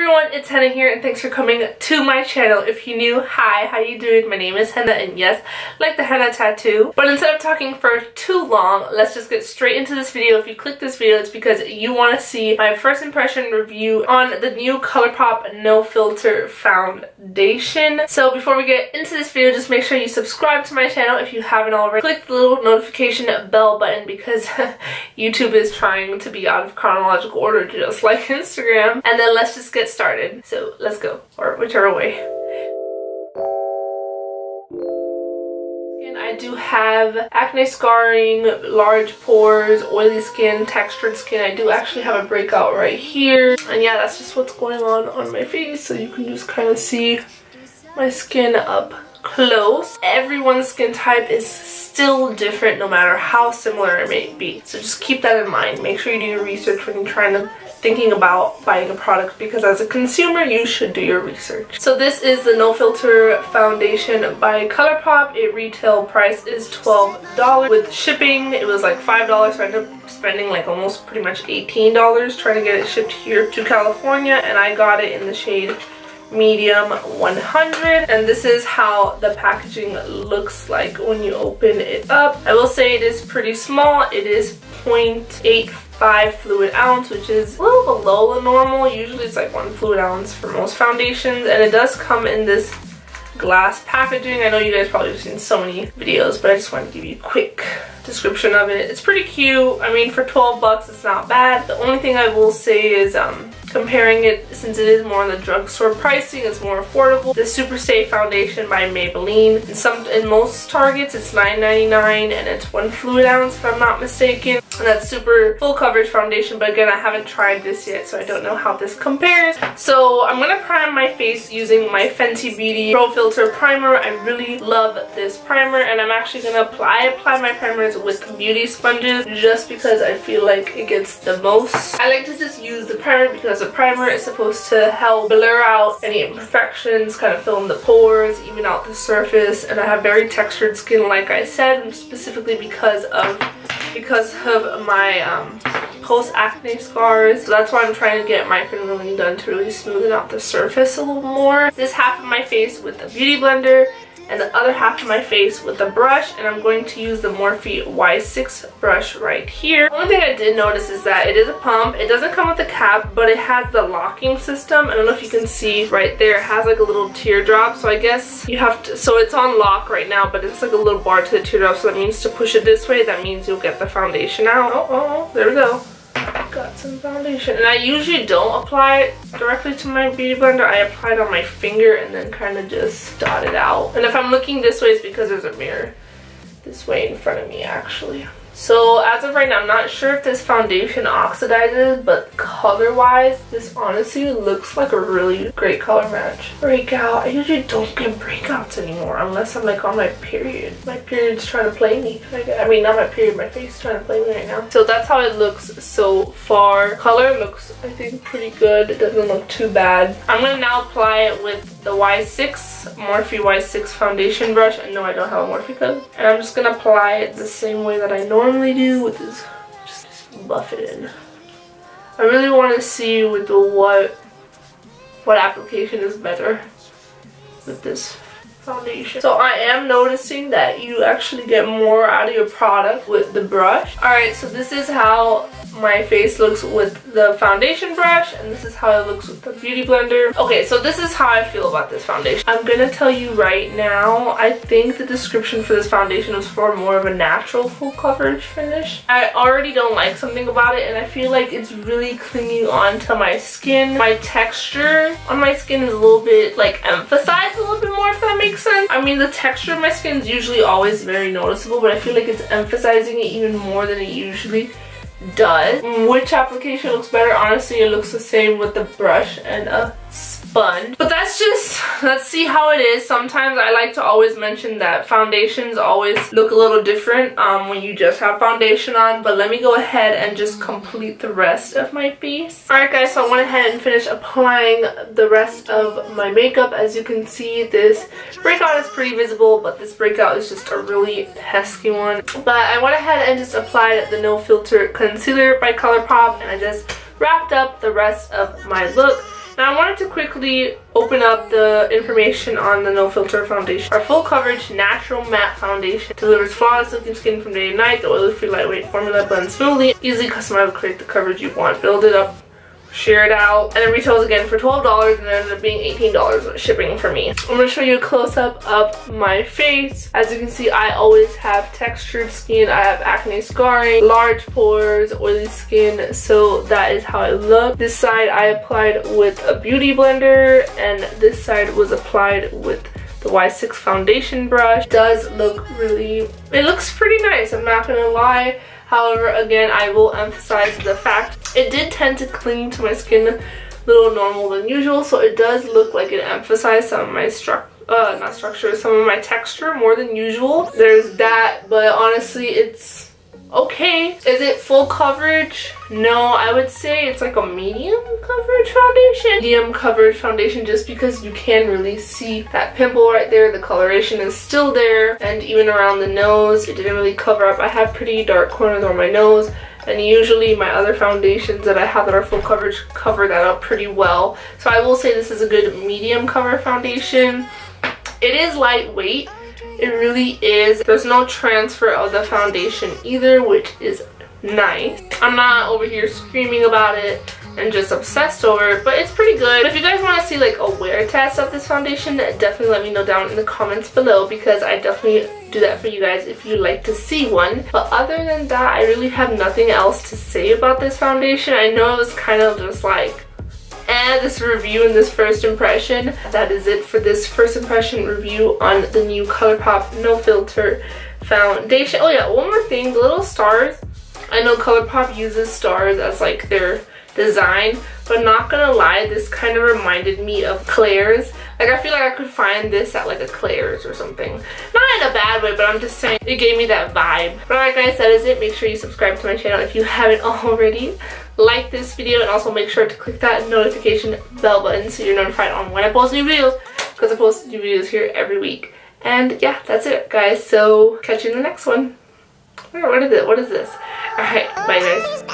everyone, it's Henna here and thanks for coming to my channel. If you're new, hi, how you doing? My name is Henna and yes, like the henna tattoo. But instead of talking for too long, let's just get straight into this video. If you click this video, it's because you want to see my first impression review on the new Colourpop No Filter Foundation. So before we get into this video, just make sure you subscribe to my channel if you haven't already. Click the little notification bell button because YouTube is trying to be out of chronological order just like Instagram. And then let's just get started. So let's go, or whichever way. I do have acne scarring, large pores, oily skin, textured skin. I do actually have a breakout right here. And yeah, that's just what's going on my face. So you can just kind of see my skin up close. Everyone's skin type is still different no matter how similar it may be. So just keep that in mind. Make sure you do your research when you're thinking about buying a product, because as a consumer you should do your research. So this is the No Filter Foundation by Colourpop. Its retail price is $12. With shipping it was like $5, so I ended up spending like almost pretty much $18 trying to get it shipped here to California, and I got it in the shade medium 100. And this is how the packaging looks like when you open it up. I will say it is pretty small. It is 0.85 fluid ounce, which is a little below the normal. Usually it's like 1 fluid ounce for most foundations, and it does come in this glass packaging. I know you guys probably have seen so many videos, but I just wanted to give you a quick description of it. It's pretty cute. I mean, for 12 bucks it's not bad. The only thing I will say is comparing it, since it is more on the drugstore pricing, it's more affordable. The Super Stay Foundation by Maybelline, in most Targets it's $9.99 and it's 1 fluid ounce if I'm not mistaken, and that's super full coverage foundation. But again, I haven't tried this yet, so I don't know how this compares. So I'm gonna prime my face using my Fenty Beauty Pro Filter Primer. I really love this primer, and I'm actually gonna apply my primers with beauty sponges just because I feel like it gets the most. I like to just use the primer because the primer is supposed to help blur out any imperfections, kind of fill in the pores, even out the surface. And I have very textured skin, like I said, specifically because of my post-acne scars. So that's why I'm trying to get microneedling done to really smoothen out the surface a little more. This half of my face with a beauty blender and the other half of my face with a brush, and I'm going to use the Morphe Y6 brush right here. The only thing I did notice is that it is a pump. It doesn't come with a cap, but it has the locking system. I don't know if you can see right there, it has like a little teardrop, so I guess you have to, so it's on lock right now, but it's like a little bar to the teardrop, so that means to push it this way, that means you'll get the foundation out. Oh, there we go. Got some foundation. And I usually don't apply it directly to my beauty blender. I apply it on my finger and then kind of just dot it out. And if I'm looking this way, it's because there's a mirror this way in front of me actually. So as of right now, I'm not sure if this foundation oxidizes, but color-wise, this honestly looks like a really great color match. Breakout. I usually don't get breakouts anymore unless I'm like on my period. My period's trying to play me. I mean, not my period, my face is trying to play me right now. So that's how it looks so far. Color looks, I think, pretty good. It doesn't look too bad. I'm going to now apply it with the Morphe Y6 foundation brush. And no, I don't have a Morphe code. And I'm just going to apply it the same way that I normally do, with this, just buff it in. I really want to see with the what application is better with this foundation. So I am noticing that you actually get more out of your product with the brush. Alright, so this is how my face looks with the foundation brush, and this is how it looks with the beauty blender. Okay, so this is how I feel about this foundation. I'm gonna tell you right now, I think the description for this foundation was for more of a natural full coverage finish. I already don't like something about it, and I feel like it's really clinging on to my skin. My texture on my skin is a little bit like emphasized a little bit more, if that makes sense. I mean, the texture of my skin is usually always very noticeable, but I feel like it's emphasizing it even more than it usually does. Which application looks better? Honestly, it looks the same with the brush and a sponge. But let's see how it is. Sometimes I like to always mention that foundations always look a little different when you just have foundation on. But let me go ahead and just complete the rest of my face. Alright guys, so I went ahead and finished applying the rest of my makeup. As you can see, this breakout is pretty visible, but this breakout is just a really pesky one. But I went ahead and just applied the No Filter Concealer by Colourpop, and I just wrapped up the rest of my look. Now I wanted to quickly open up the information on the No Filter Foundation. Our full coverage natural matte foundation delivers flawless looking skin from day to night. The oily-free lightweight formula blends smoothly, easily customizable, create the coverage you want. Build it up, share it out, and it retails again for $12 and it ended up being $18 shipping for me. I'm going to show you a close-up of my face. As you can see, I always have textured skin. I have acne scarring, large pores, oily skin, so that is how I look. This side I applied with a beauty blender and this side was applied with the Y6 foundation brush. It does look really, it looks pretty nice, I'm not gonna lie. However, again, I will emphasize the fact it did tend to cling to my skin a little normal than usual, so it does look like it emphasized some of my some of my texture more than usual. There's that, but honestly, it's okay. Is it full coverage? No, I would say it's like a medium coverage foundation. Medium coverage foundation just because you can really see that pimple right there. The coloration is still there, and even around the nose, it didn't really cover up. I have pretty dark corners on my nose, and usually my other foundations that I have that are full coverage cover that up pretty well. So I will say this is a good medium cover foundation. It is lightweight. It really is. There's no transfer of the foundation either, which is nice. I'm not over here screaming about it and just obsessed over it, but it's pretty good. If you guys want to see like a wear test of this foundation, definitely let me know down in the comments below, because I definitely do that for you guys if you'd like to see one. But other than that, I really have nothing else to say about this foundation. I know it was kind of just like this review and this first impression. That is it for this first impression review on the new Colourpop No Filter Foundation. Oh yeah, one more thing, the little stars. I know Colourpop uses stars as like their design, but not gonna lie, this kind of reminded me of Claire's. Like, I feel like I could find this at like a Claire's or something. Not in a bad way, but I'm just saying it gave me that vibe. But alright guys, that is it. Make sure you subscribe to my channel if you haven't already. Like this video, and also make sure to click that notification bell button so you're notified on when I post new videos, because I post new videos here every week. And yeah, that's it guys, so catch you in the next one. What is this? Alright, bye guys.